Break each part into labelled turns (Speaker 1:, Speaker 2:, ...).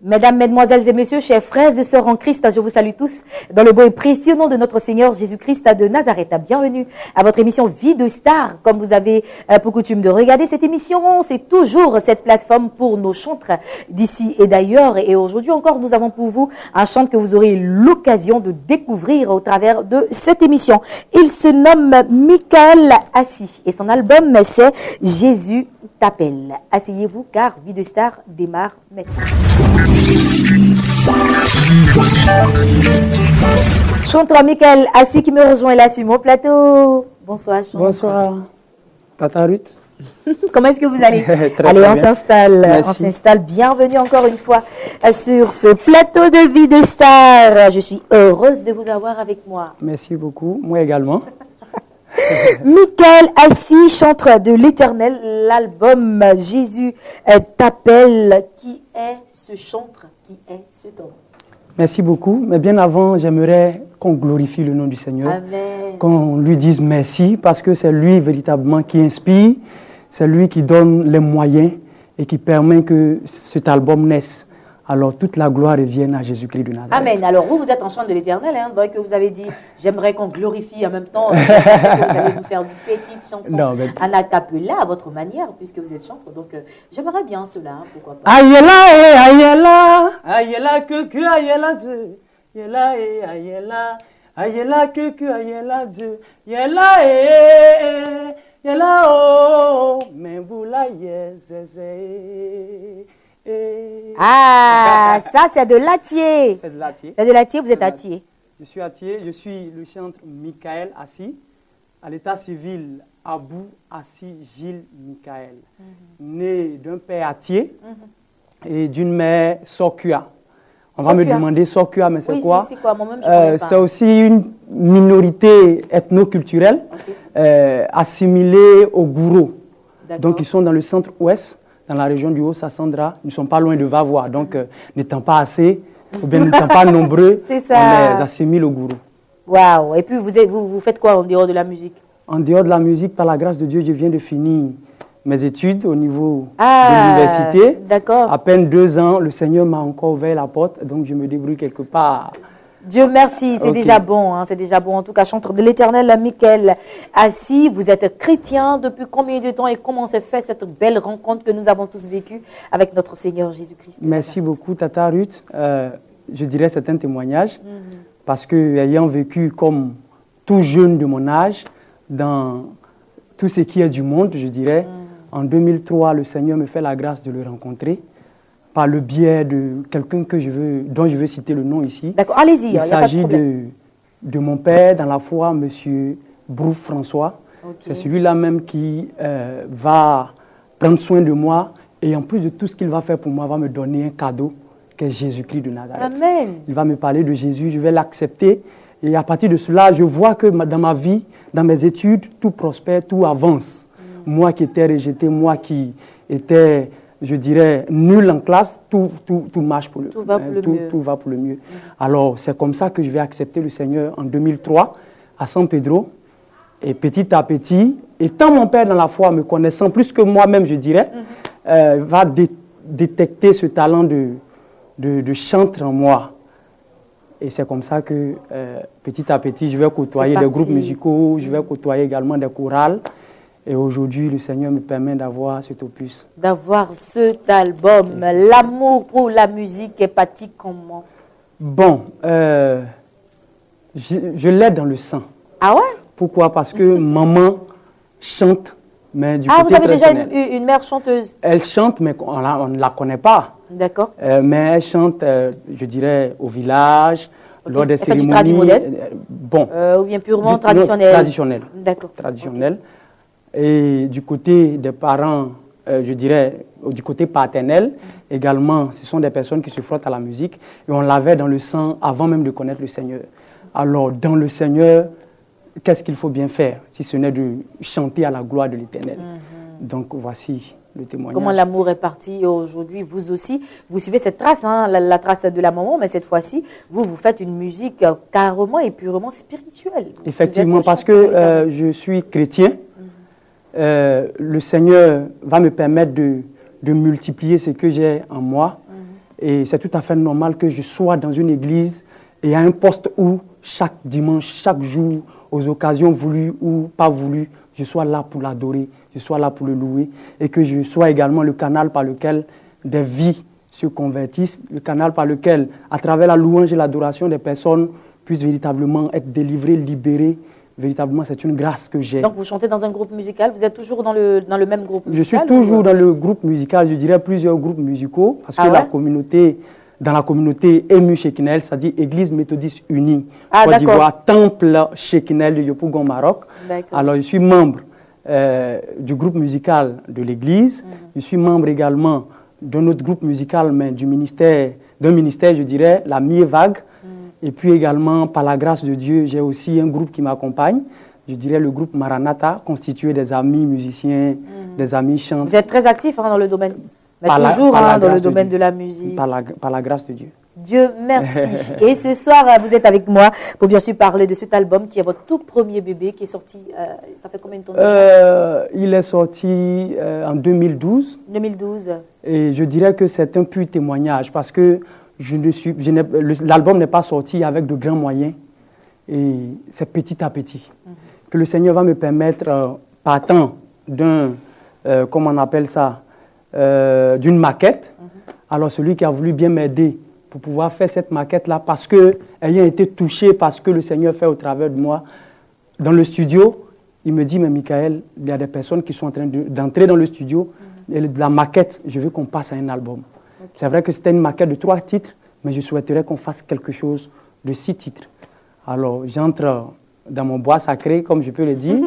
Speaker 1: Mesdames, Mesdemoiselles et Messieurs, chers frères et sœurs en Christ, je vous salue tous dans le beau et précieux nom de notre Seigneur Jésus-Christ de Nazareth. Bienvenue à votre émission Vie de Star. Comme vous avez pour coutume de regarder cette émission, c'est toujours cette plateforme pour nos chantres d'ici et d'ailleurs. Et aujourd'hui encore, nous avons pour vous un chant que vous aurez l'occasion de découvrir au travers de cette émission. Il se nomme Michael Assis et son album c'est Jésus t'appelle. Asseyez-vous car Vie de Star démarre maintenant. Chanteur Michael Assis qui me rejoint là sur mon plateau. Bonsoir. Chanteur.
Speaker 2: Bonsoir, Tata Ruth.
Speaker 1: Comment est-ce que vous allez? Allez, on s'installe. On s'installe. Bienvenue encore une fois sur ce plateau de Vie de Star. Je suis heureuse de vous avoir avec moi.
Speaker 2: Merci beaucoup. Moi également.
Speaker 1: Michael Assis, chanteur de l'Éternel, l'album Jésus t'appelle. Qui est ce chanteur? Qui est cet homme?
Speaker 2: Merci beaucoup. Mais bien avant, j'aimerais qu'on glorifie le nom du Seigneur.
Speaker 1: Amen.
Speaker 2: Qu'on lui dise merci parce que c'est lui véritablement qui inspire, c'est lui qui donne les moyens et qui permet que cet album naisse. Alors toute la gloire revienne à Jésus-Christ de Nazareth.
Speaker 1: Amen. Alors vous êtes en chant de l'Éternel, hein, donc vous avez dit j'aimerais qu'on glorifie en même temps. Vous allez vous faire une petite chanson en a cappella à votre manière puisque vous êtes chanteur. Donc j'aimerais bien cela, hein, pourquoi pas.
Speaker 2: Ayela, ayela, ayela que ayela Dieu, ayela ayela, ayela que ayela Dieu, ayela yela oh, mais vous la yes.
Speaker 1: Ah, ça c'est de l'Atier.
Speaker 2: C'est de l'Atier.
Speaker 1: C'est de l'Atier, vous êtes Atier.
Speaker 2: Je suis Atier, je suis le chanteur Michael Assis, à l'état civil Abou Assis Gilles Michael, né d'un père Atier et d'une mère Sokua. On va me demander Sokua, mais c'est quoi?
Speaker 1: C'est quoi? Moi-même, je connais pas.
Speaker 2: C'est aussi une minorité ethno-culturelle assimilée aux Gourous. Donc ils sont dans le centre-ouest. Dans la région du Haut-Sassandra, nous ne sommes pas loin de Vavois. Donc, n'étant pas assez, ou bien n'étant pas nombreux, on les assimile au gourou.
Speaker 1: Waouh! Et puis, vous faites quoi en dehors de la musique?
Speaker 2: En dehors de la musique, par la grâce de Dieu, je viens de finir mes études au niveau de l'université.
Speaker 1: D'accord.
Speaker 2: À peine 2 ans, le Seigneur m'a encore ouvert la porte, donc je me débrouille quelque part.
Speaker 1: Dieu merci, c'est déjà bon, hein, c'est déjà bon. En tout cas, chanteur de l'Éternel, Michael Assis, vous êtes chrétien depuis combien de temps et comment s'est fait cette belle rencontre que nous avons tous vécue avec notre Seigneur Jésus-Christ?
Speaker 2: Merci beaucoup, Tata Ruth. Je dirais c'est un témoignage parce que ayant vécu comme tout jeune de mon âge dans tout ce qui est du monde, je dirais, en 2003, le Seigneur me fait la grâce de le rencontrer. Par le biais de quelqu'un dont je veux citer le nom ici.
Speaker 1: D'accord, allez-y.
Speaker 2: Il s'agit de mon père dans la foi, M. Brouf François. Okay. C'est celui-là même qui va prendre soin de moi et en plus de tout ce qu'il va faire pour moi, va me donner un cadeau qui est Jésus-Christ de Nazareth.
Speaker 1: Amen.
Speaker 2: Il va me parler de Jésus, je vais l'accepter et à partir de cela, je vois que dans ma vie, dans mes études, tout prospère, tout avance. Moi qui étais rejeté, moi qui étais... je dirais, nul en classe, tout marche pour
Speaker 1: tout va
Speaker 2: pour le mieux. Alors, c'est comme ça que je vais accepter le Seigneur en 2003 à San Pedro. Et petit à petit, étant mon père dans la foi, me connaissant plus que moi-même, je dirais, va détecter ce talent de chanteur en moi. Et c'est comme ça que, petit à petit, je vais côtoyer des groupes musicaux, je vais côtoyer également des chorales. Et aujourd'hui, le Seigneur me permet d'avoir cet opus.
Speaker 1: D'avoir cet album. L'amour pour la musique est parti comment?
Speaker 2: Bon, je l'ai dans le sang.
Speaker 1: Ah ouais?
Speaker 2: Pourquoi? Parce que maman chante, mais du côté
Speaker 1: vous avez déjà
Speaker 2: traditionnel.
Speaker 1: une mère chanteuse?
Speaker 2: Elle chante, mais on ne la connaît pas.
Speaker 1: D'accord.
Speaker 2: Mais elle chante, je dirais, au village, lors des cérémonies.
Speaker 1: Elle fait du modèle?
Speaker 2: Bon.
Speaker 1: Ou bien purement traditionnel?
Speaker 2: Traditionnel.
Speaker 1: D'accord.
Speaker 2: Traditionnel. Okay. Et du côté des parents, je dirais, du côté paternel, également, ce sont des personnes qui se frottent à la musique. Et on l'avait dans le sang avant même de connaître le Seigneur. Alors, dans le Seigneur, qu'est-ce qu'il faut bien faire, si ce n'est de chanter à la gloire de l'Éternel? Donc, voici le témoignage.
Speaker 1: Comment l'amour est parti aujourd'hui, vous aussi, vous suivez cette trace, hein, la trace de la maman, mais cette fois-ci, vous faites une musique carrément et purement spirituelle.
Speaker 2: Effectivement, parce que je suis chrétien, le Seigneur va me permettre de multiplier ce que j'ai en moi. Et c'est tout à fait normal que je sois dans une église et à un poste où chaque dimanche, chaque jour, aux occasions voulues ou pas voulues, je sois là pour l'adorer, je sois là pour le louer et que je sois également le canal par lequel des vies se convertissent, le canal par lequel, à travers la louange et l'adoration, des personnes puissent véritablement être délivrées, libérées. Véritablement, c'est une grâce que j'ai.
Speaker 1: Donc, vous chantez dans un groupe musical, vous êtes toujours dans le même groupe musical?
Speaker 2: Je suis toujours dans le groupe musical, je dirais plusieurs groupes musicaux, parce que dans la communauté EMU Shekinel, c'est-à-dire Église méthodiste unie, Côte d'Ivoire, Temple Shekinel de Yopougon, Maroc. Alors, je suis membre du groupe musical de l'Église, je suis membre également d'un autre groupe musical, mais d'un ministère, je dirais, la Mie-Vague. Et puis également, par la grâce de Dieu, j'ai aussi un groupe qui m'accompagne. Je dirais le groupe Maranatha, constitué des amis musiciens, des amis chanteurs.
Speaker 1: Vous êtes très actif dans le domaine, mais toujours dans le domaine de la musique.
Speaker 2: Par la grâce de Dieu.
Speaker 1: Dieu merci. Et ce soir, vous êtes avec moi pour bien sûr parler de cet album qui est votre tout premier bébé, qui est sorti, ça fait combien de temps déjà?
Speaker 2: Il est sorti en 2012.
Speaker 1: 2012.
Speaker 2: Et je dirais que c'est un pur témoignage parce que l'album n'est pas sorti avec de grands moyens et c'est petit à petit que le Seigneur va me permettre, partant d'une maquette. Alors celui qui a voulu bien m'aider pour pouvoir faire cette maquette-là, parce que ayant été touché par ce que le Seigneur fait au travers de moi, dans le studio, il me dit, mais Michael, il y a des personnes qui sont en train d'entrer dans le studio, et de la maquette, je veux qu'on passe à un album. C'est vrai que c'était une maquette de 3 titres, mais je souhaiterais qu'on fasse quelque chose de 6 titres. Alors, j'entre dans mon bois sacré, comme je peux le dire,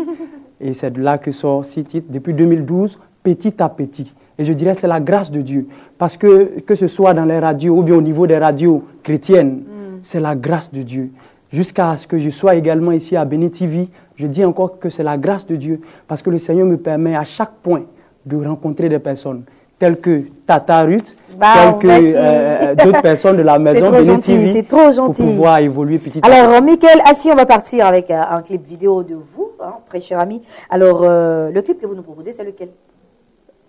Speaker 2: et c'est de là que sortent 6 titres, depuis 2012, petit à petit. Et je dirais que c'est la grâce de Dieu, parce que ce soit dans les radios ou bien au niveau des radios chrétiennes, c'est la grâce de Dieu. Jusqu'à ce que je sois également ici à Béni TV, je dis encore que c'est la grâce de Dieu, parce que le Seigneur me permet à chaque point de rencontrer des personnes telles que Tata Ruth, telles que d'autres personnes de la maison de TV,
Speaker 1: c'est trop gentil.
Speaker 2: Pour pouvoir évoluer petit à petit.
Speaker 1: Alors, Michael Assi, on va partir avec un clip vidéo de vous, hein, très cher ami. Alors, le clip que vous nous proposez, c'est lequel?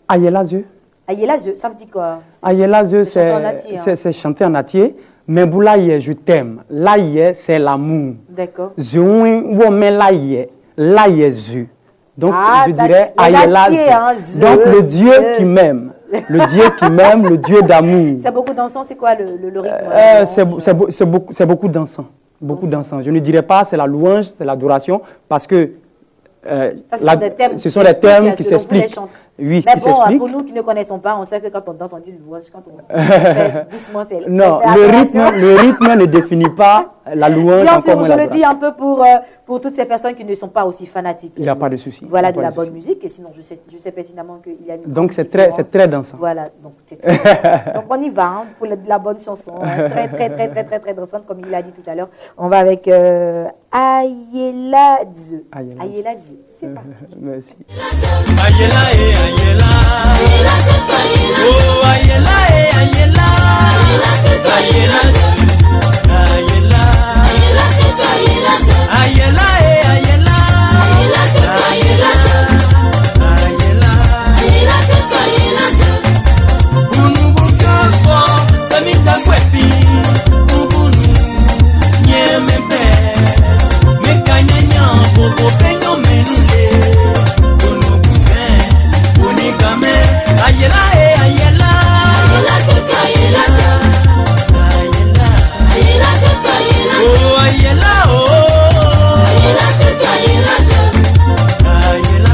Speaker 2: Ayela Zeu.
Speaker 1: Ayela Zeu, ça me dit quoi?
Speaker 2: Ayela Zeu, c'est chanter en atier. Mais pour l'aïe, je t'aime. L'aïe, c'est l'amour.
Speaker 1: D'accord.
Speaker 2: Zeu, l'aïe, Zeu. Donc, je dirais Ayela Zeu. Donc, le Dieu qui m'aime. Le Dieu qui m'aime, le Dieu d'amour.
Speaker 1: C'est beaucoup dansant, c'est quoi le rythme?
Speaker 2: C'est beaucoup dansant. Beaucoup dansant. Je ne dirais pas c'est la louange, c'est l'adoration, parce que ce sont des thèmes qui s'expliquent. Oui,
Speaker 1: mais
Speaker 2: qui s'expliquent.
Speaker 1: Pour nous qui ne connaissons pas, on sait que quand on danse, on dit louange. Quand on fait doucement, c'est
Speaker 2: non, le rythme ne définit pas la louange.
Speaker 1: Bien sûr, je le dis un peu pour toutes ces personnes qui ne sont pas aussi fanatiques.
Speaker 2: Il n'y a pas de souci.
Speaker 1: Voilà, de la bonne musique. Et sinon, je sais pertinemment qu'il y a une.
Speaker 2: Donc, c'est très dansant.
Speaker 1: Voilà, donc c'est très dansant. Donc, on y va hein, pour de la bonne chanson. Très dansante, comme il a dit tout à l'heure. On va avec Ayela Zeu. Ayela Zeu. C'est parti.
Speaker 2: Merci.
Speaker 3: Ayela et Ayela. Oh, Ayela et Ayela. Ayela Zeu. Ayela. Ayela et Ayela. Bunu bukafo, kamita kwepi. Ubunu nyemebe. Mekanyanya bobo penyo menule. Bunu bufe, unikame. Ayela e Ayela. Ayela keka Ayela. Ayela. Ayela keka Ayela. Oh Ayela oh. Ayela keka Ayela. Ayela.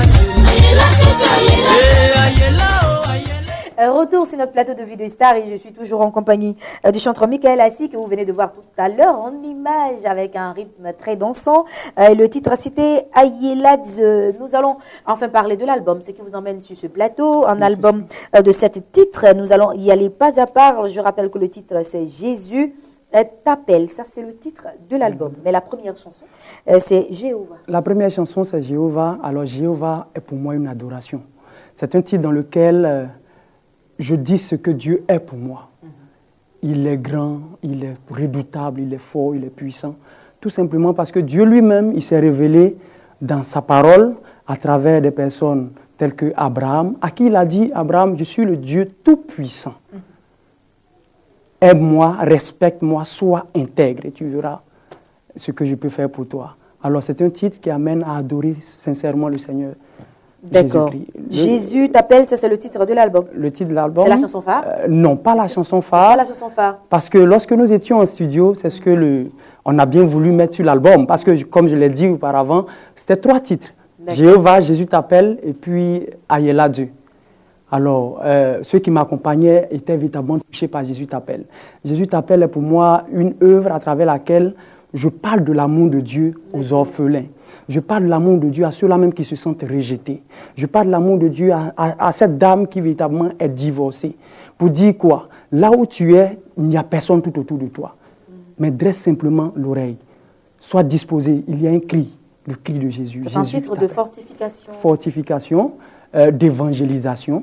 Speaker 3: Ayela keka Ayela. Eh Ayela oh Ayela.
Speaker 1: Retour sur notre plateau de Vidéo Star et je suis toujours en compagnie du chanteur Michael Assi que vous venez de voir tout à l'heure en image avec un rythme très dansant. Le titre c'était Ayela Zeu. Nous allons enfin parler de l'album, ce qui vous emmène sur ce plateau, un album de 7 titres. Nous allons y aller pas à part. Je rappelle que le titre c'est Jésus t'appelle. Ça c'est le titre de l'album. Mais la première chanson c'est Jéhovah.
Speaker 2: La première chanson c'est Jéhovah. Alors Jéhovah est pour moi une adoration. C'est un titre dans lequel je dis ce que Dieu est pour moi. Il est grand, il est redoutable, il est fort, il est puissant. Tout simplement parce que Dieu lui-même, il s'est révélé dans sa parole à travers des personnes telles que Abraham, à qui il a dit, Abraham, je suis le Dieu tout-puissant. Aime-moi, respecte-moi, sois intègre et tu verras ce que je peux faire pour toi. Alors c'est un titre qui amène à adorer sincèrement le Seigneur.
Speaker 1: D'accord. Jésus t'appelle, ça c'est le titre de l'album.
Speaker 2: Le titre de l'album.
Speaker 1: C'est la chanson phare?
Speaker 2: Non, pas la chanson phare.
Speaker 1: C'est pas la chanson phare.
Speaker 2: Parce que lorsque nous étions en studio, c'est ce que on a bien voulu mettre sur l'album. Parce que, comme je l'ai dit auparavant, c'était 3 titres. Jéhovah, Jésus t'appelle, et puis Ayela Dieu. Alors, ceux qui m'accompagnaient étaient véritablement touchés par Jésus t'appelle. Jésus t'appelle est pour moi une œuvre à travers laquelle je parle de l'amour de Dieu aux orphelins. Je parle de l'amour de Dieu à ceux-là même qui se sentent rejetés. Je parle de l'amour de Dieu à cette dame qui véritablement est divorcée. Pour dire quoi? Là où tu es, il n'y a personne tout autour de toi. Mais dresse simplement l'oreille. Sois disposé. Il y a un cri, le cri de Jésus.
Speaker 1: C'est un titre de fortification.
Speaker 2: Fortification, d'évangélisation.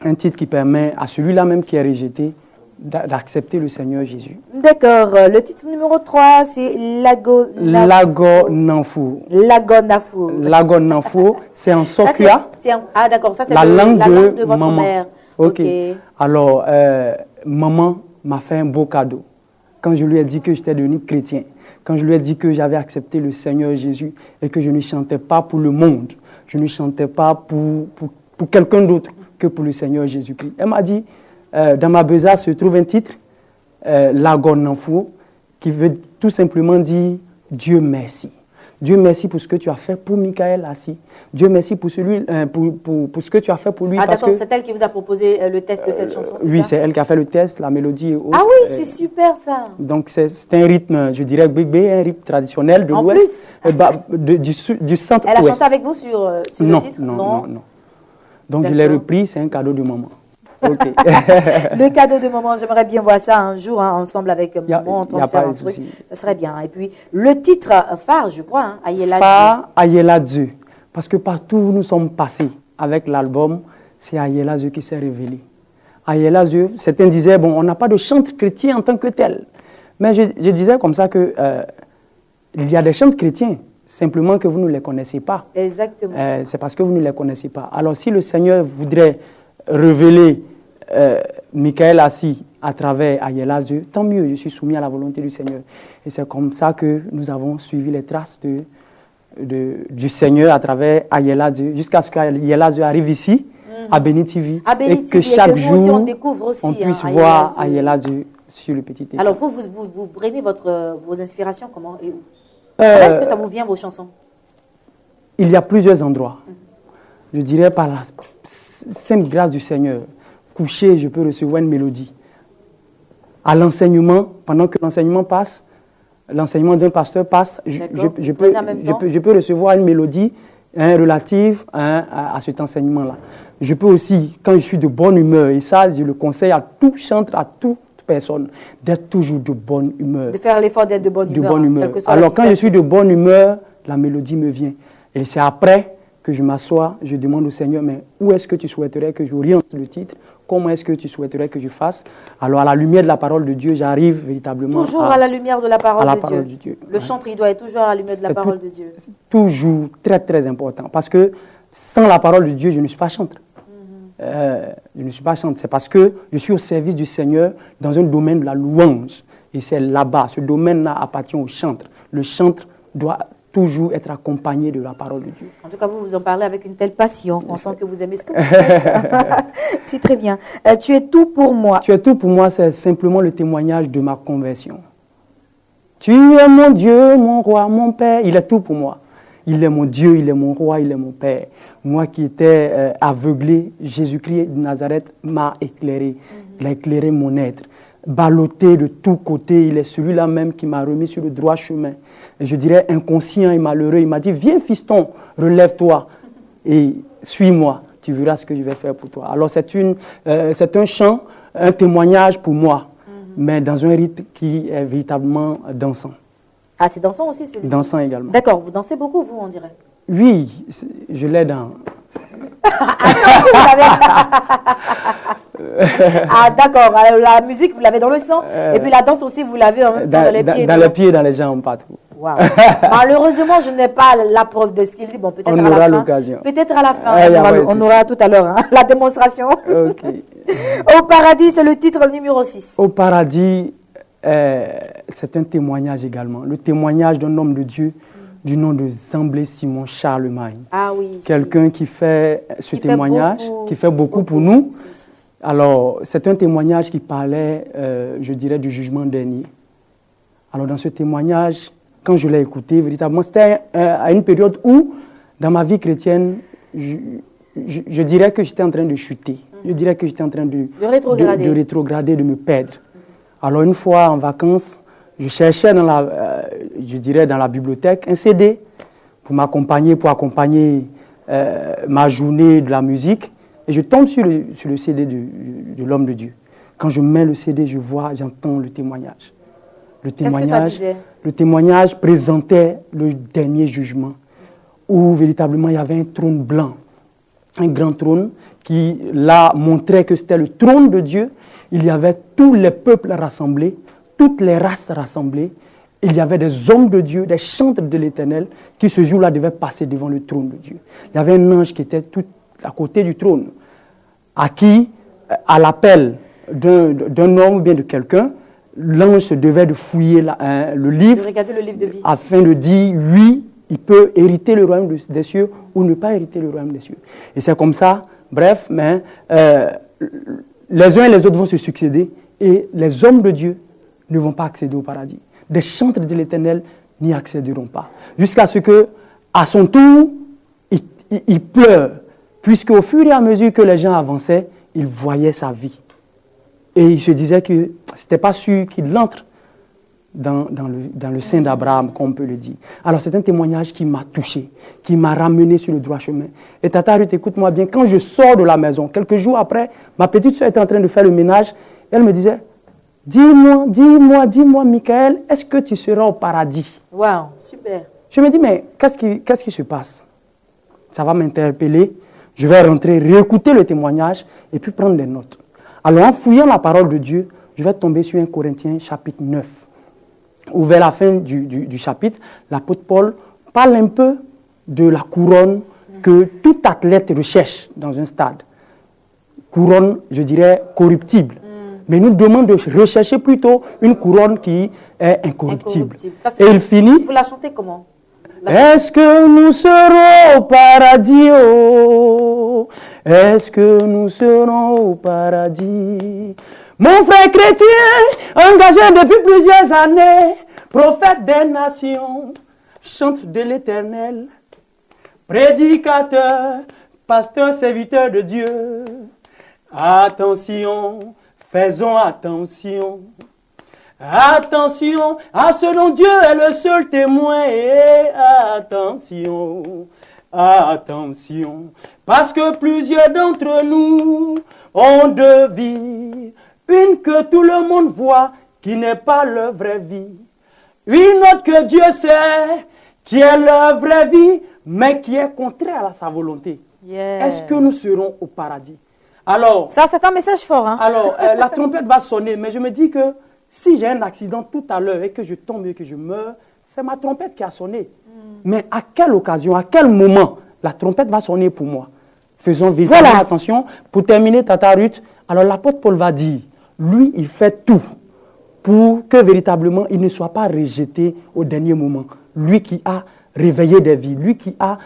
Speaker 2: Un titre qui permet à celui-là même qui est rejeté d'accepter le Seigneur Jésus.
Speaker 1: D'accord. Le titre numéro 3, c'est
Speaker 2: Lagonafou. Lagonafou, c'est en Sofia.
Speaker 1: Ah d'accord, ça c'est
Speaker 2: la langue
Speaker 1: de votre
Speaker 2: maman.
Speaker 1: mère.
Speaker 2: Ok. Alors, maman m'a fait un beau cadeau. Quand je lui ai dit que j'étais devenu chrétien, quand je lui ai dit que j'avais accepté le Seigneur Jésus et que je ne chantais pas pour le monde, je ne chantais pas pour quelqu'un d'autre que pour le Seigneur Jésus-Christ. Elle m'a dit, dans ma besace se trouve un titre, Lagonafou, qui veut tout simplement dire Dieu merci. Dieu merci pour ce que tu as fait pour Michael Assis. Dieu merci pour, pour ce que tu as fait pour lui.
Speaker 1: Ah d'accord, c'est elle qui vous a proposé le test de cette chanson,
Speaker 2: oui, c'est elle qui a fait le test, la mélodie et autres.
Speaker 1: Ah oui, c'est super ça.
Speaker 2: Donc c'est un rythme, je dirais, un rythme traditionnel de l'Ouest, du centre-Ouest.
Speaker 1: Elle a chanté avec vous sur le titre?
Speaker 2: Non. Donc je l'ai repris, c'est un cadeau de maman. Okay.
Speaker 1: Le cadeau de maman, j'aimerais bien voir ça un jour ensemble avec maman en train de faire un truc. Ça serait bien. Et puis le titre phare, je crois, Ayela Dieu.
Speaker 2: Phare, Ayela Dieu. Parce que partout où nous sommes passés avec l'album, c'est Ayela Dieu qui s'est révélé. Ayela Dieu, certains disaient, bon, on n'a pas de chantre chrétien en tant que tel. Mais je disais comme ça que il y a des chantres chrétiens, simplement que vous ne les connaissez pas.
Speaker 1: Exactement.
Speaker 2: C'est parce que vous ne les connaissez pas. Alors si le Seigneur voudrait révéler Michael Assis à travers Ayela Dieu, tant mieux, je suis soumis à la volonté du Seigneur. Et c'est comme ça que nous avons suivi les traces du Seigneur à travers Ayela Dieu, jusqu'à ce qu'Ayela Dieu arrive ici, à Béni TV, et que chaque jour, on puisse voir Ayela Dieu sur le petit écran.
Speaker 1: Alors vous prenez vos inspirations comment et où? Est-ce que ça vous vient, vos chansons?
Speaker 2: Il y a plusieurs endroits. Je dirais par la simple grâce du Seigneur, couché, je peux recevoir une mélodie. À l'enseignement, pendant que l'enseignement passe, l'enseignement d'un pasteur passe, je peux recevoir une mélodie relative à cet enseignement-là. Je peux aussi, quand je suis de bonne humeur, et ça, je le conseille à tout chantre, à toute personne, d'être toujours de bonne humeur.
Speaker 1: De faire l'effort d'être de bonne humeur.
Speaker 2: Alors, quand je suis de bonne humeur, la mélodie me vient. Et c'est après que je m'assois, je demande au Seigneur, mais où est-ce que tu souhaiterais que j'oriente le titre? Comment est-ce que tu souhaiterais que je fasse? Alors, à la lumière de la parole de Dieu, j'arrive véritablement
Speaker 1: toujours à la lumière de la parole
Speaker 2: de Dieu.
Speaker 1: Le chantre, il doit être toujours à la lumière de la parole de Dieu.
Speaker 2: Toujours très, très important. Parce que sans la parole de Dieu, je ne suis pas chantre. Je ne suis pas chantre. C'est parce que je suis au service du Seigneur dans un domaine de la louange. Et c'est là-bas, ce domaine-là appartient au chantre. Le chantre doit toujours être accompagné de la parole de Dieu.
Speaker 1: En tout cas, vous en parlez avec une telle passion. On sent que vous aimez ce que vous faites. C'est très bien. Tu es tout pour moi.
Speaker 2: Tu es tout pour moi, c'est simplement le témoignage de ma conversion. Tu es mon Dieu, mon roi, mon Père. Il est tout pour moi. Il est mon Dieu, il est mon roi, il est mon Père. Moi qui étais aveuglé, Jésus-Christ de Nazareth m'a éclairé. Il a éclairé mon être. Ballotté de tous côtés, il est celui-là même qui m'a remis sur le droit chemin. Et je dirais inconscient et malheureux, il m'a dit, viens fiston, relève-toi et suis-moi, tu verras ce que je vais faire pour toi. Alors c'est un chant, un témoignage pour moi, mais dans un rythme qui est véritablement dansant.
Speaker 1: Ah, c'est dansant aussi celui-ci?
Speaker 2: Dansant également.
Speaker 1: D'accord, vous dansez beaucoup vous, on dirait?
Speaker 2: Oui, je l'ai dans
Speaker 1: Ah d'accord, alors, la musique vous l'avez dans le sang et puis la danse aussi vous l'avez en même temps dans les pieds.
Speaker 2: Dans les pieds et dans les jambes, pas trop.
Speaker 1: Wow. Malheureusement, je n'ai pas la preuve de ce qu'il dit. Bon, peut-être à la fin.
Speaker 2: On aura l'occasion.
Speaker 1: Peut-être à la fin. On aura tout à l'heure hein, la démonstration.
Speaker 2: Okay.
Speaker 1: Au paradis, c'est le titre numéro 6.
Speaker 2: Au paradis, c'est un témoignage également. Le témoignage d'un homme de Dieu du nom de Zamblé Simon Charlemagne.
Speaker 1: Ah oui.
Speaker 2: Quelqu'un qui fait ce témoignage, qui fait beaucoup pour nous. Si. Alors, c'est un témoignage qui parlait, je dirais, du jugement dernier. Alors, dans ce témoignage, quand je l'ai écouté, véritablement, c'était à une période où, dans ma vie chrétienne, je dirais que j'étais en train de chuter. Je dirais que j'étais en train de rétrograder, de me perdre. Alors, une fois en vacances, je cherchais dans la bibliothèque un CD pour accompagner ma journée de la musique. Et je tombe sur le CD de l'homme de Dieu. Quand je mets le CD, j'entends le témoignage. Le témoignage présentait le dernier jugement où véritablement il y avait un trône blanc, un grand trône qui là montrait que c'était le trône de Dieu. Il y avait tous les peuples rassemblés, toutes les races rassemblées. Il y avait des hommes de Dieu, des chantres de l'Éternel qui ce jour-là devaient passer devant le trône de Dieu. Il y avait un ange qui était tout à côté du trône, à qui, à l'appel d'un homme ou bien de quelqu'un, l'ange se devait de fouiller le livre
Speaker 1: de vie,
Speaker 2: afin de dire oui, il peut hériter le royaume des cieux ou ne pas hériter le royaume des cieux. Et c'est comme ça, bref, mais les uns et les autres vont se succéder et les hommes de Dieu ne vont pas accéder au paradis. Des chantres de l'Éternel n'y accéderont pas. Jusqu'à ce que, à son tour, il pleure, puisque au fur et à mesure que les gens avançaient, ils voyaient sa vie. Et il se disait que ce n'était pas sûr qu'il entre dans le sein d'Abraham, comme on peut le dire. Alors c'est un témoignage qui m'a touché, qui m'a ramené sur le droit chemin. Et Tata Ruth, écoute-moi bien, quand je sors de la maison, quelques jours après, ma petite soeur était en train de faire le ménage, elle me disait, dis-moi, Michael, est-ce que tu seras au paradis?
Speaker 1: Waouh, super.
Speaker 2: Je me dis, mais qu'est-ce qui se passe? Ça va m'interpeller, je vais rentrer, réécouter le témoignage et puis prendre des notes. Alors en fouillant la parole de Dieu, je vais tomber sur 1 Corinthiens chapitre 9. Où vers la fin du chapitre, l'apôtre Paul parle un peu de la couronne que tout athlète recherche dans un stade. Couronne, je dirais, corruptible. Mais nous demande de rechercher plutôt une couronne qui est incorruptible.
Speaker 1: Ça,
Speaker 2: et il finit...
Speaker 1: Vous la chantez comment?
Speaker 2: Est-ce que nous serons au paradis? Oh, est-ce que nous serons au paradis? Mon frère chrétien, engagé depuis plusieurs années, prophète des nations, chantre de l'Éternel, prédicateur, pasteur, serviteur de Dieu. Attention, faisons attention. Attention à ce dont Dieu est le seul témoin. Et attention, parce que plusieurs d'entre nous ont deux vies. Une que tout le monde voit, qui n'est pas leur vraie vie. Une autre que Dieu sait, qui est leur vraie vie, mais qui est contraire à sa volonté.
Speaker 1: Yeah.
Speaker 2: Est-ce que nous serons au paradis? Alors,
Speaker 1: ça, c'est un message fort. Hein?
Speaker 2: Alors, la trompette va sonner, mais je me dis que si j'ai un accident tout à l'heure et que je tombe et que je meurs, c'est ma trompette qui a sonné. Mais à quelle occasion, à quel moment la trompette va sonner pour moi? Faisons véritablement attention. Pour terminer, Tata Ruth, alors l'apôtre Paul va dire, lui, il fait tout pour que véritablement il ne soit pas rejeté au dernier moment. Lui qui a réveillé des vies, lui qui a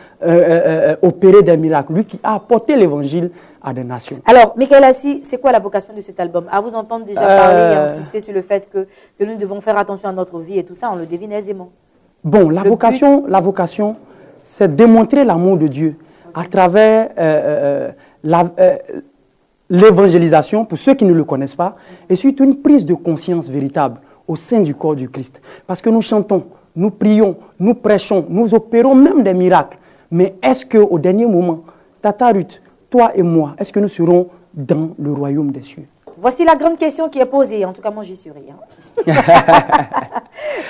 Speaker 2: opéré des miracles, lui qui a apporté l'évangile à des nations.
Speaker 1: Alors, Michael Assi, c'est quoi la vocation de cet album? À vous entendre déjà parler et insister sur le fait que nous devons faire attention à notre vie et tout ça, on le devine aisément.
Speaker 2: Bon, la vocation, c'est démontrer l'amour de Dieu à travers l'évangélisation, pour ceux qui ne le connaissent pas, et surtout une prise de conscience véritable au sein du corps du Christ. Parce que nous chantons, nous prions, nous prêchons, nous opérons même des miracles. Mais est-ce qu'au dernier moment, Tata Ruth, toi et moi, est-ce que nous serons dans le royaume des cieux?
Speaker 1: voici la grande question qui est posée. En tout cas, moi, j'y suis rien.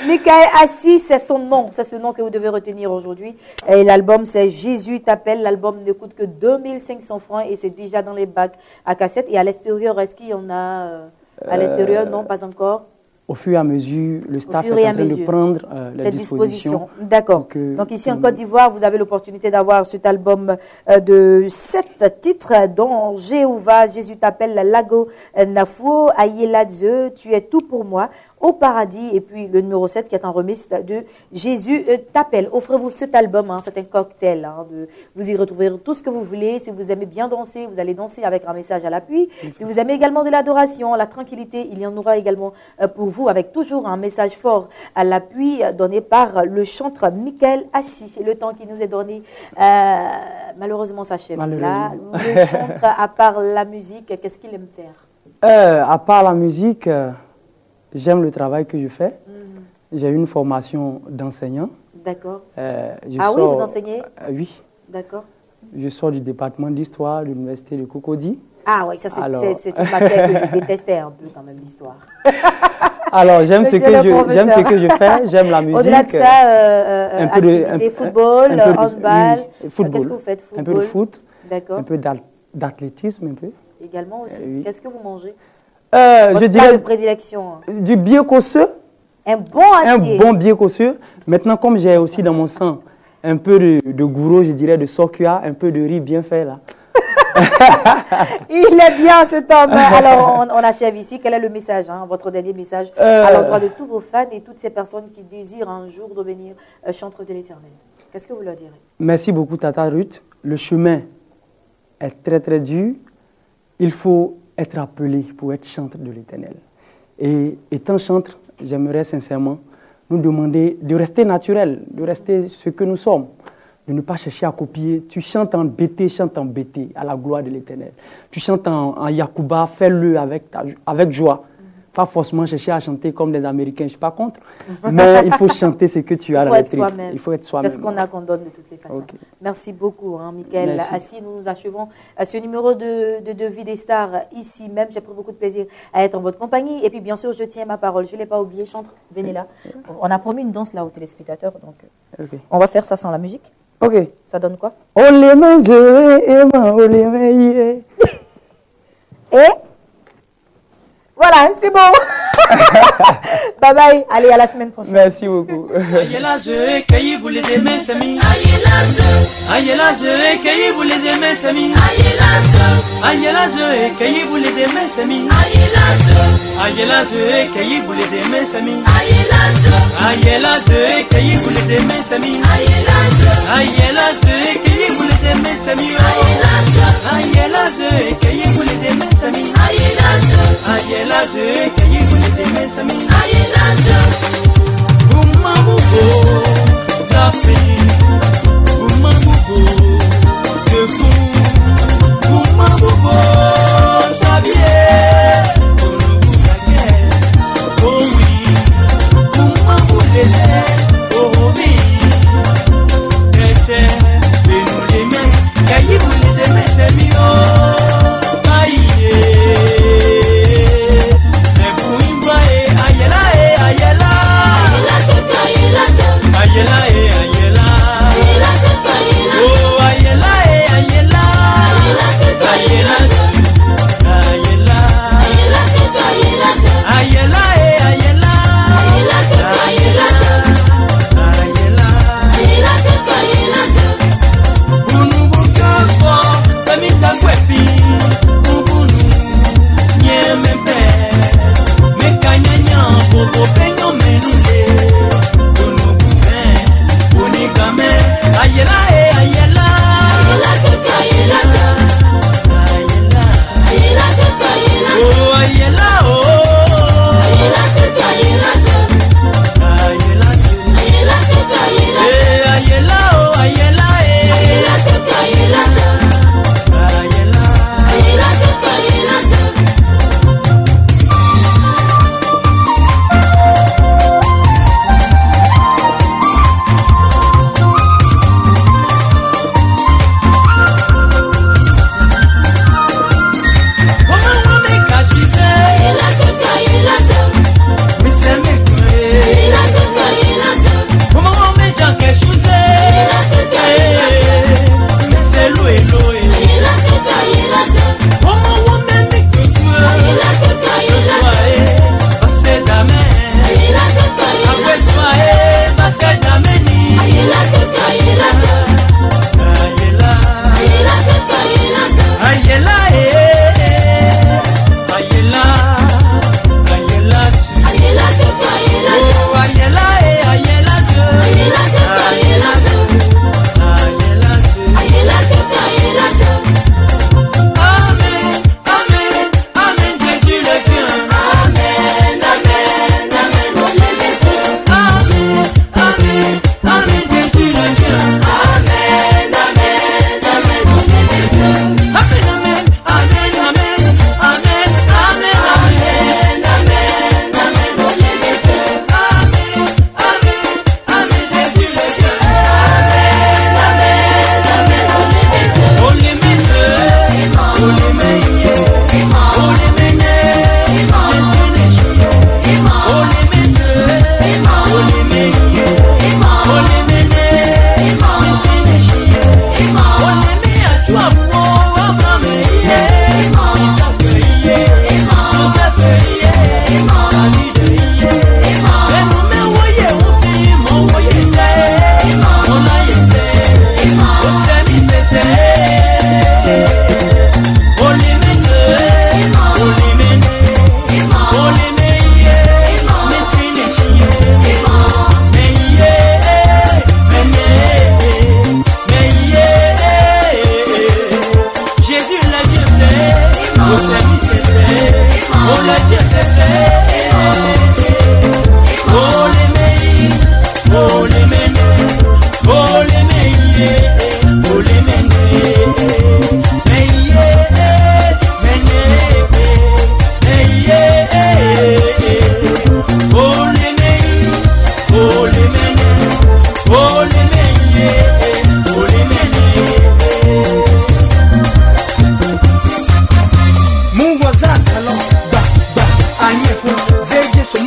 Speaker 1: Michael Assis, c'est son nom. C'est ce nom que vous devez retenir aujourd'hui. Et l'album, c'est Jésus t'appelle. L'album ne coûte que 2500 francs et c'est déjà dans les bacs à cassette. Et à l'extérieur, est-ce qu'il y en a à l'extérieur? Non, pas encore.
Speaker 2: Au fur et à mesure, le staff est en train de prendre les dispositions.
Speaker 1: D'accord. Donc ici en Côte d'Ivoire, vous avez l'opportunité d'avoir cet album de 7 titres, dont Jéhovah, Jésus t'appelle, Lago Nafo, Ayeladze, Tu es tout pour moi, Au paradis, et puis le numéro 7 qui est un remix de Jésus t'appelle. Offrez-vous cet album, hein, c'est un cocktail. Hein, vous y retrouverez tout ce que vous voulez. Si vous aimez bien danser, vous allez danser avec un message à l'appui. Si vous aimez également de l'adoration, la tranquillité, il y en aura également pour vous, avec toujours un message fort à l'appui donné par le chanteur Michael Assis. Le temps qui nous est donné, malheureusement, s'achève. Là, le chanteur, à part la musique, qu'est-ce qu'il aime faire?
Speaker 2: À part la musique, j'aime le travail que je fais. J'ai une formation d'enseignant.
Speaker 1: D'accord. Oui, vous enseignez?
Speaker 2: Oui.
Speaker 1: D'accord.
Speaker 2: Je sors du département d'histoire de l'université de Cocody.
Speaker 1: Ah oui, ça c'est une matière que je détestais un peu quand même, l'histoire.
Speaker 2: Alors, j'aime ce que je fais, j'aime la musique.
Speaker 1: Au-delà de ça, un peu de football, handball.
Speaker 2: Football.
Speaker 1: Qu'est-ce que vous faites?
Speaker 2: Un peu de foot.
Speaker 1: D'accord.
Speaker 2: Un peu d'athlétisme, un peu.
Speaker 1: Également aussi.
Speaker 2: Oui.
Speaker 1: Qu'est-ce que vous mangez?
Speaker 2: Je dirais
Speaker 1: de prédilection.
Speaker 2: Du biais cosseux.
Speaker 1: Un bon entier.
Speaker 2: Un bon biais cosseux. Maintenant, comme j'ai aussi dans mon sang un peu de gouro, je dirais de sokua, un peu de riz bien fait là.
Speaker 1: Il est bien cet homme. Alors, on achève ici. Quel est le message, hein, votre dernier message à l'endroit de tous vos fans et toutes ces personnes qui désirent un jour devenir chanteur de l'Éternel? Qu'est-ce que vous leur direz?
Speaker 2: Merci beaucoup, Tata Ruth. Le chemin est très, très dur. Il faut être appelé pour être chanteur de l'Éternel. Et étant chanteur, j'aimerais sincèrement nous demander de rester naturel, de rester ce que nous sommes. De ne pas chercher à copier. Tu chantes en BT, chante en BT, à la gloire de l'Éternel. Tu chantes en Yakuba, fais-le avec joie. Pas forcément chercher à chanter comme les Américains, je ne suis pas contre. Mais il faut chanter ce que tu as dans les tripes. Il faut être soi-même.
Speaker 1: C'est ce qu'on a qu'on donne de toutes les façons.
Speaker 2: Okay.
Speaker 1: Merci beaucoup, hein, Michael Assis. Nous achevons ce numéro de Vie des Stars ici même. J'ai pris beaucoup de plaisir à être en votre compagnie. Et puis, bien sûr, je tiens ma parole. Je ne l'ai pas oublié. Chantre, venez là. On a promis une danse là aux téléspectateurs. Donc, on va faire ça sans la musique.
Speaker 2: Ok.
Speaker 1: Ça donne quoi? Et voilà, c'est bon. Bye bye. Allez, à la semaine prochaine.
Speaker 2: Merci beaucoup.
Speaker 3: Ayela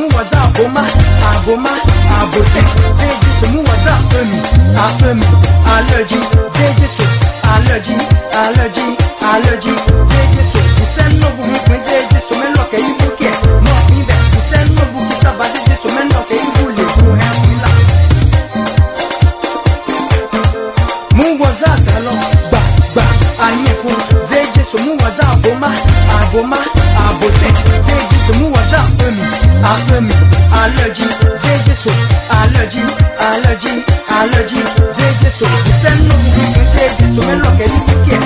Speaker 3: waza aboma, aboma, abote. Zeje so mu waza afemi, afemi, allergy. Zeje so, allergy, allergy, allergy. Zeje so, usen no bu mukwe. Zeje so men loke ibuke. No ibe, usen no bu kisaba. Zeje so men loke ibule. Mu hemila. Mu waza kalo, ba, ba, anyeku. Zeje so mu waza aboma, aboma, abote. Zeje so mu waza afemi, afemi, allergy. Zeje so, allergy, allergy, allergy. Zeje so, usen no bu mukwe. Zeje so men loke ibuke.